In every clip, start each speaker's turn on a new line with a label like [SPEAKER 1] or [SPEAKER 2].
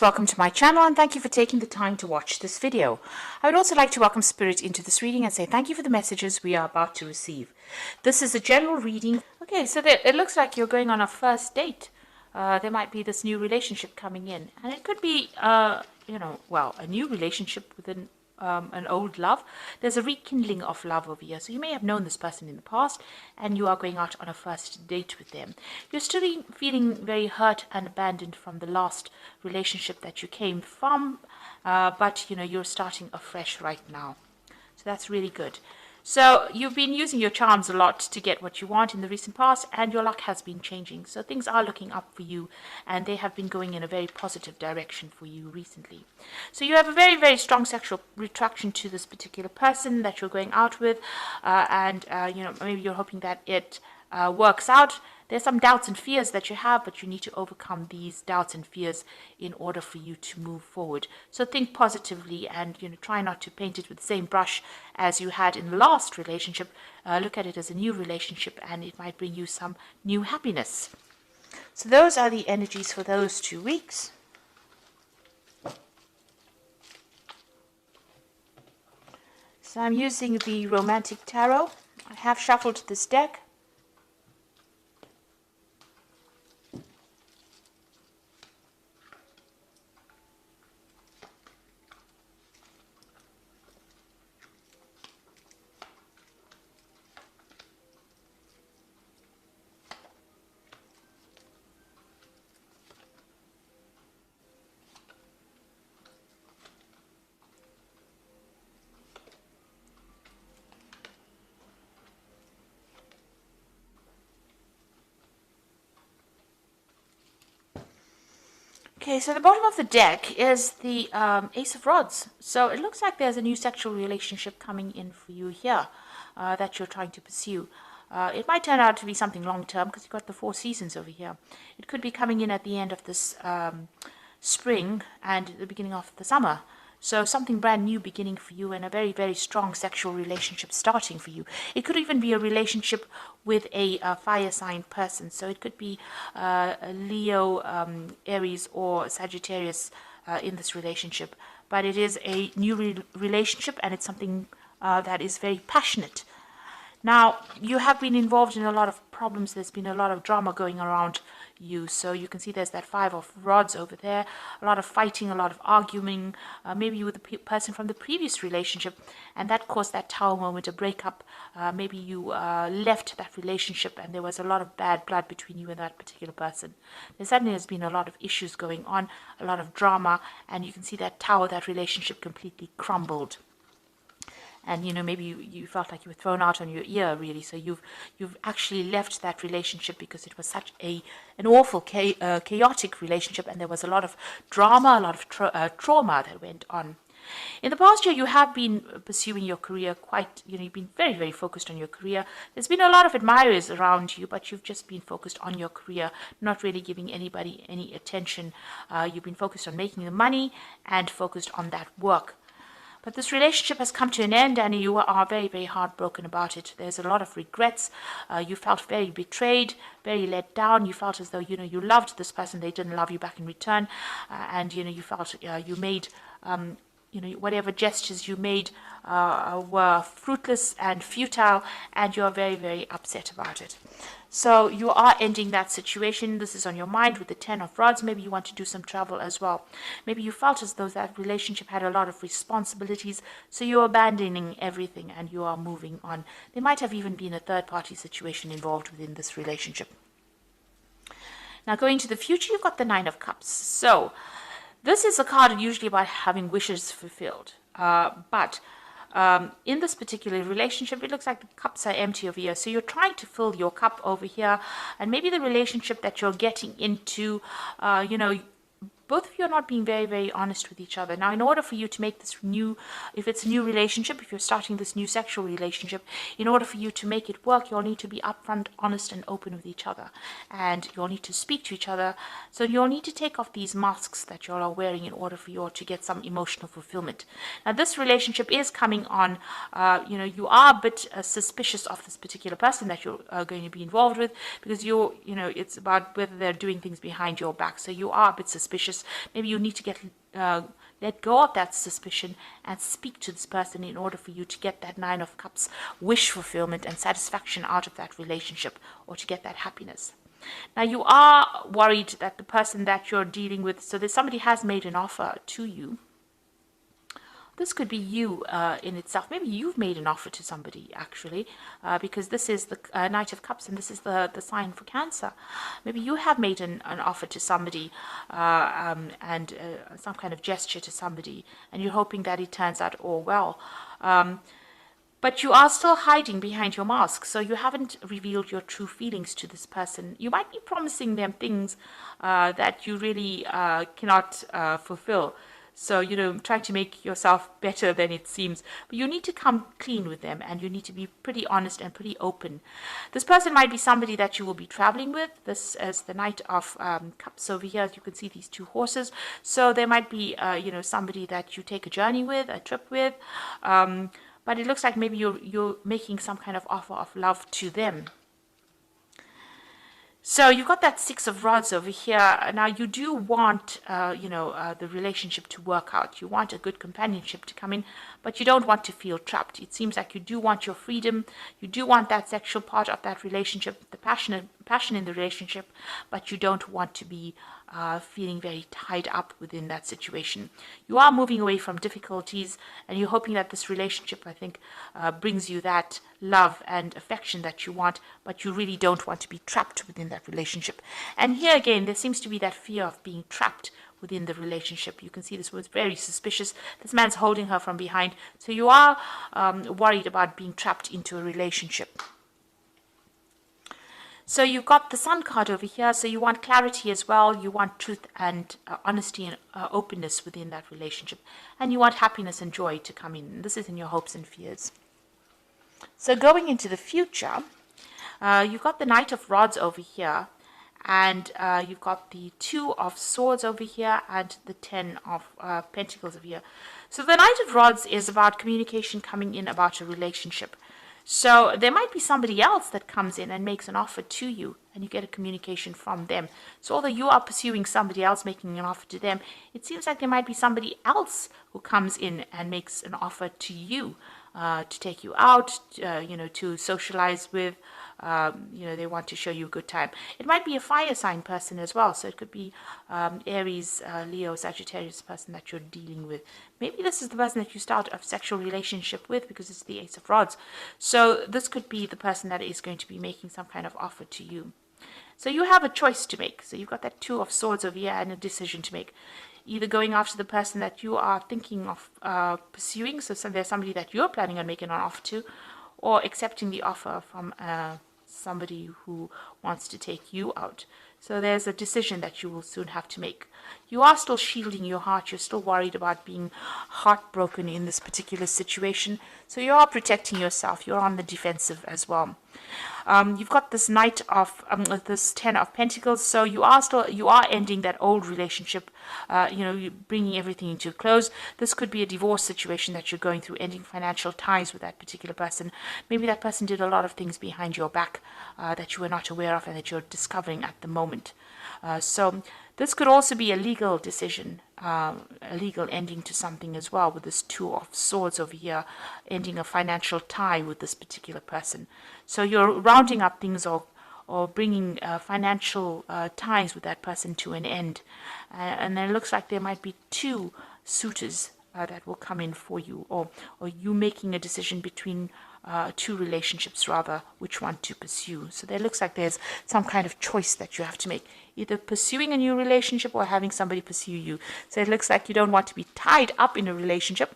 [SPEAKER 1] Welcome to my channel and thank you for taking the time to watch this video. I would also like to welcome Spirit into this reading and say thank you for the messages we are about to receive. This is a general reading. Okay, so it looks like you're going on a first date. There might be this new relationship coming in, and it could be, a new relationship within an old love. There's a rekindling of love over here. So you may have known this person in the past and you are going out on a first date with them. You're still feeling very hurt and abandoned from the last relationship that you came from, but you're starting afresh right now. So that's really good. So you've been using your charms a lot to get what you want in the recent past, and your luck has been changing. So things are looking up for you, and they have been going in a very positive direction for you recently. So you have a very, very strong sexual attraction to this particular person that you're going out with, and maybe you're hoping that it works out. There's some doubts and fears that you have, but you need to overcome these doubts and fears in order for you to move forward. So think positively and try not to paint it with the same brush as you had in the last relationship. Look at it as a new relationship and it might bring you some new happiness. So those are the energies for those 2 weeks. So I'm using the Romantic Tarot. I have shuffled this deck. Okay, so the bottom of the deck is the Ace of Rods. So it looks like there's a new sexual relationship coming in for you here that you're trying to pursue. It might turn out to be something long-term because you've got the 4 seasons over here. It could be coming in at the end of this spring and the beginning of the summer. So something brand new beginning for you and a very, very strong sexual relationship starting for you. It could even be a relationship with a fire sign person. So it could be a Leo, Aries or Sagittarius in this relationship. But it is a new relationship and it's something that is very passionate. Now, you have been involved in a lot of problems. There's been a lot of drama going around you. So you can see there's that 5 of Rods over there. A lot of fighting, a lot of arguing, maybe with the person from the previous relationship. And that caused that Tower moment, a breakup. Maybe you left that relationship and there was a lot of bad blood between you and that particular person. There certainly has been a lot of issues going on, a lot of drama. And you can see that Tower, that relationship completely crumbled. And maybe you felt like you were thrown out on your ear, really. So you've actually left that relationship because it was such an awful, chaotic relationship, and there was a lot of drama, a lot of trauma that went on. In the past year, you have been pursuing your career quite, you've been very, very focused on your career. There's been a lot of admirers around you, but you've just been focused on your career, not really giving anybody any attention. You've been focused on making the money and focused on that work. But this relationship has come to an end and you are very, very heartbroken about it. There's a lot of regrets. You felt very betrayed, very let down. You felt as though, you loved this person. They didn't love you back in return. And, you felt you made, whatever gestures you made were fruitless and futile. And you're very, very upset about it. So you are ending that situation. This is on your mind with the 10 of Rods. Maybe you want to do some travel as well. Maybe you felt as though that relationship had a lot of responsibilities. So you're abandoning everything and you are moving on. There might have even been a third-party situation involved within this relationship. Now going to the future, you've got the 9 of Cups. So this is a card usually about having wishes fulfilled. In this particular relationship, it looks like the cups are empty over here. So you're trying to fill your cup over here. And maybe the relationship that you're getting into, both of you are not being very, very honest with each other. Now, in order for you to make this new, if it's a new relationship, if you're starting this new sexual relationship, in order for you to make it work, you'll need to be upfront, honest, and open with each other. And you'll need to speak to each other. So you'll need to take off these masks that you all are wearing in order for you all to get some emotional fulfillment. Now, this relationship is coming on, you are a bit suspicious of this particular person that you're going to be involved with because it's about whether they're doing things behind your back. So you are a bit suspicious suspicious. Maybe you need to let go of that suspicion and speak to this person in order for you to get that Nine of Cups wish fulfillment and satisfaction out of that relationship, or to get that happiness. Now, you are worried that the person that you're dealing with, so there's somebody has made an offer to you. This could be you in itself. Maybe you've made an offer to somebody, actually, because this is the Knight of Cups, and this is the sign for Cancer. Maybe you have made an offer to somebody and some kind of gesture to somebody, and you're hoping that it turns out all well. But you are still hiding behind your mask, so you haven't revealed your true feelings to this person. You might be promising them things that you really cannot fulfill. So, trying to make yourself better than it seems. But you need to come clean with them, and you need to be pretty honest and pretty open. This person might be somebody that you will be traveling with. This is the Knight of Cups over here. As you can see, these two horses. So there might be, somebody that you take a journey with, a trip with. But it looks like maybe you're making some kind of offer of love to them. So you've got that Six of Rods over here. Now, you do want, the relationship to work out. You want a good companionship to come in, but you don't want to feel trapped. It seems like you do want your freedom. You do want that sexual part of that relationship, the passion in the relationship, but you don't want to be feeling very tied up within that situation. You are moving away from difficulties, and you're hoping that this relationship, I think, brings you that love and affection that you want, but you really don't want to be trapped within that relationship. And here again, there seems to be that fear of being trapped within the relationship. You can see this was very suspicious. This man's holding her from behind. So you are worried about being trapped into a relationship. So you've got the Sun card over here. So you want clarity as well. You want truth and honesty and openness within that relationship. And you want happiness and joy to come in. This is in your hopes and fears. So going into the future, you've got the Knight of Rods over here. And you've got the Two of Swords over here and the Ten of Pentacles over here. So the Knight of Rods is about communication coming in about a relationship. So there might be somebody else that comes in and makes an offer to you, and you get a communication from them. So although you are pursuing somebody else making an offer to them, it seems like there might be somebody else who comes in and makes an offer to you to take you out, to socialize with. They want to show you a good time. It might be a fire sign person as well. So it could be Aries, Leo, Sagittarius person that you're dealing with. Maybe this is the person that you start a sexual relationship with, because it's the Ace of Rods. So this could be the person that is going to be making some kind of offer to you. So you have a choice to make. So you've got that Two of Swords over here and a decision to make. Either going after the person that you are thinking of pursuing, so there's somebody that you're planning on making an offer to, or accepting the offer from somebody who wants to take you out. So there's a decision that you will soon have to make. You are still shielding your heart. You're still worried about being heartbroken in this particular situation. So you are protecting yourself. You're on the defensive as well. You've got this Knight of this Ten of Pentacles. So you are ending that old relationship. You're bringing everything into a close. This could be a divorce situation that you're going through, ending financial ties with that particular person. Maybe that person did a lot of things behind your back that you were not aware of and that you're discovering at the moment. So this could also be a legal decision, a legal ending to something as well, with this Two of Swords over here, ending a financial tie with this particular person. So you're rounding up things or bringing financial ties with that person to an end. And then it looks like there might be two suitors that will come in for you, or you making a decision between two relationships, rather, which one to pursue. So there looks like there's some kind of choice that you have to make, either pursuing a new relationship or having somebody pursue you. So it looks like you don't want to be tied up in a relationship.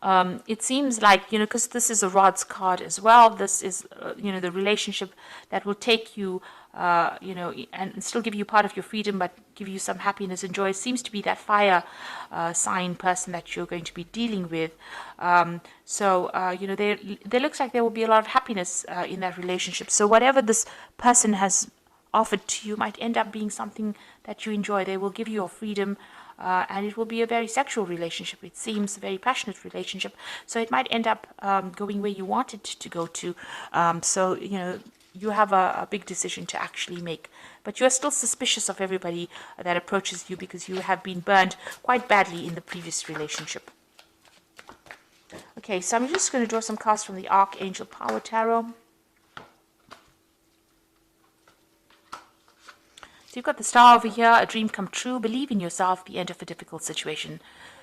[SPEAKER 1] It seems like, because this is a Rods card as well, this is, the relationship that will take you, and still give you part of your freedom, but give you some happiness and joy. It seems to be that fire sign person that you're going to be dealing with. There looks like there will be a lot of happiness in that relationship. So whatever this person has offered to you might end up being something that you enjoy. They will give you your freedom. And it will be a very sexual relationship. It seems a very passionate relationship. So it might end up going where you want it to go to. you have a big decision to actually make. But you are still suspicious of everybody that approaches you because you have been burned quite badly in the previous relationship. Okay, so I'm just going to draw some cards from the Archangel Power Tarot. So you've got the Star over here, a dream come true, believe in yourself, the end of a difficult situation.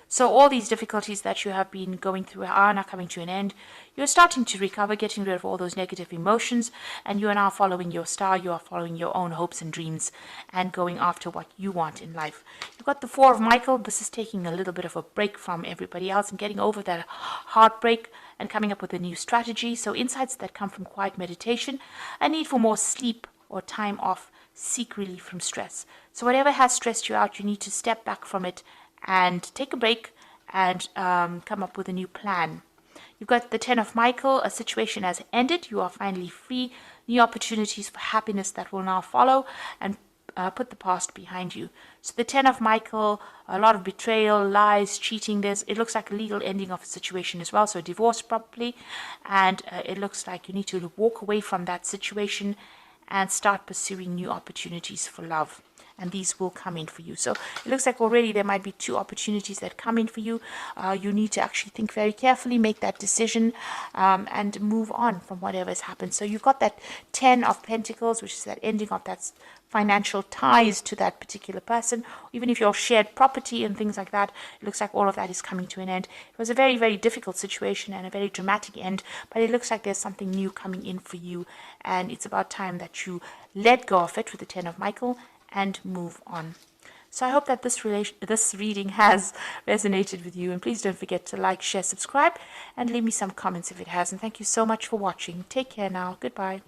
[SPEAKER 1] So all these difficulties that you have been going through are now coming to an end. You're starting to recover, getting rid of all those negative emotions, and you are now following your star. You are following your own hopes and dreams and going after what you want in life. You've got the Four of Michael. This is taking a little bit of a break from everybody else and getting over that heartbreak and coming up with a new strategy. So insights that come from quiet meditation, a need for more sleep or time off, seek relief from stress. So whatever has stressed you out, you need to step back from it and take a break and come up with a new plan. You've got the Ten of Michael. A situation has ended. You are finally free. New opportunities for happiness that will now follow, and put the past behind you. So the Ten of Michael, a lot of betrayal, lies, cheating. It looks like a legal ending of a situation as well. So a divorce probably. And it looks like you need to walk away from that situation and start pursuing new opportunities for love. And these will come in for you. So it looks like already there might be 2 opportunities that come in for you. You need to actually think very carefully, make that decision, and move on from whatever has happened. So you've got that 10 of Pentacles, which is that ending of that financial ties to that particular person. Even if you're shared property and things like that, it looks like all of that is coming to an end. It was a very, very difficult situation and a very dramatic end, but it looks like there's something new coming in for you. And it's about time that you let go of it with the 10 of Michael and move on. So I hope that this reading has resonated with you. And please don't forget to like, share, subscribe, and leave me some comments if it has. And thank you so much for watching. Take care now. Goodbye.